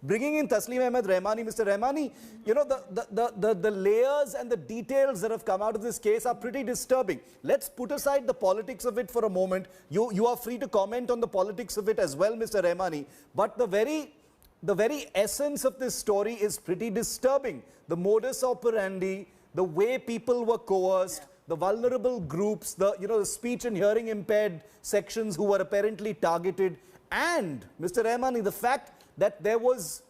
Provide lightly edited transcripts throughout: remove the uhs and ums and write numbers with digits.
Bringing in Tasleem Ahmed Rahmani, Mr. Rahmani, you know, the layers and the details that have come out of this case are pretty disturbing. Let's put aside the politics of it for a moment. You are free to comment on the politics of it as well, Mr. Rahmani. But the very essence of this story is pretty disturbing. The modus operandi, the way people were coerced, the vulnerable groups, the speech and hearing impaired sections who were apparently targeted, and Mr. Rahmani, the fact that there was,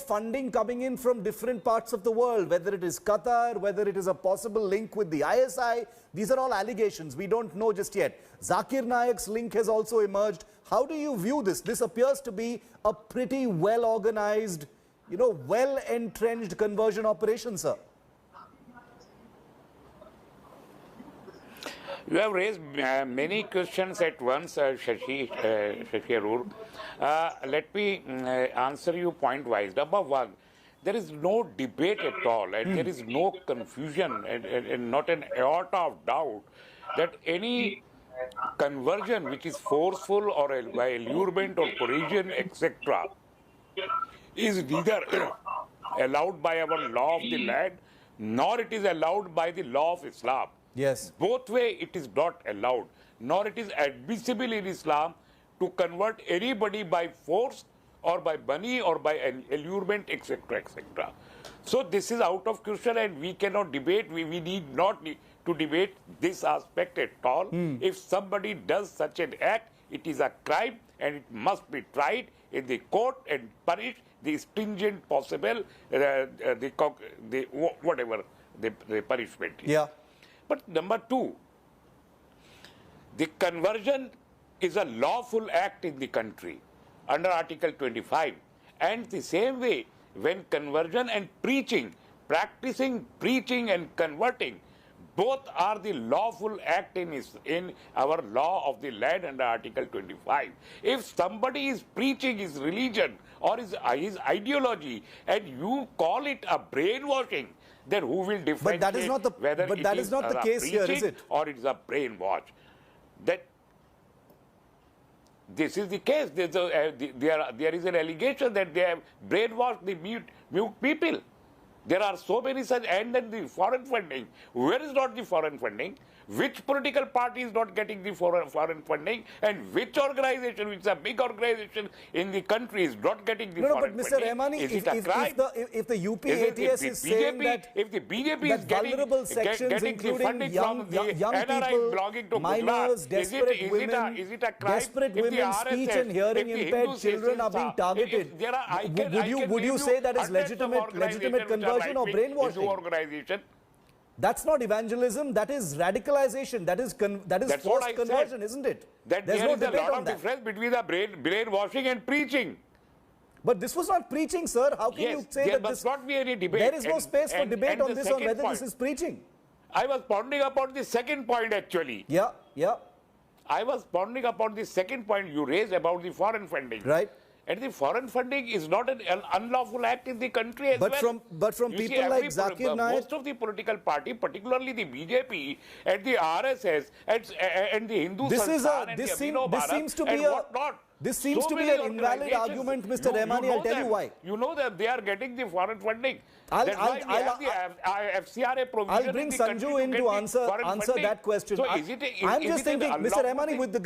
funding coming in from different parts of the world, whether it is Qatar, whether it is a possible link with the ISI. These are all allegations. We don't know just yet. Zakir Naik's link has also emerged. How do you view this? This appears to be a pretty well-organized, well-entrenched conversion operation, sir. You have raised many questions at once, Shashi Arur. Let me answer you point-wise. Number one, there is no debate at all, and there is no confusion and not an iota of doubt that any conversion which is forceful or by allurement or coercion, etc., is neither allowed by our law of the land, nor it is allowed by the law of Islam. Yes. Both way it is not allowed, nor it is admissible in Islam to convert anybody by force or by money or by allurement, etc., etc. So this is out of question, and we cannot debate. We need not to debate this aspect at all. If somebody does such an act, it is a crime and it must be tried in the court and punished the stringent possible, whatever the punishment is. Yeah. But number two, the conversion is a lawful act in the country under Article 25. And the same way, when conversion and preaching, practicing preaching and converting, both are the lawful act in our law of the land under Article 25. If somebody is preaching his religion or his ideology and you call it a brainwashing, then who will differentiate whether it is a case here, is it? Or it is a brainwash? That this is the case. There is an allegation that they have brainwashed the mute people. There are so many such, and then the foreign funding. Where is not the foreign funding? Which political party is not getting the foreign funding? And which organization, which is a big organization in the country, is not getting the foreign funding? But Mr. Rahmani, if the UP ATS is saying that if the BJP is vulnerable sections, including young people, minors, desperate women, speech and hearing impaired children are being targeted, would you say that is legitimate conversion or brainwashing? That's not evangelism, that is radicalization, that is forced conversion, isn't it? There's no debate on that. There is a lot of difference between the brainwashing and preaching. But this was not preaching, sir. How can you say that there must not be any debate? There is no space for debate on this, on whether this is preaching. I was pondering about the second point, actually. Yeah. I was pondering about the second point you raised about the foreign funding. Right. And the foreign funding is not an unlawful act in the country as well. But from people like Zakir Naik, most of the political party, particularly the BJP and the RSS and the Hindu Sansthan this seems to be an invalid argument, Mr. Rahmani. I'll tell you why. You know that they are getting the foreign funding. I'll FCRA provision. I'll bring Sanju in to answer that question. So I'm just thinking, Mr. Rahmani, with the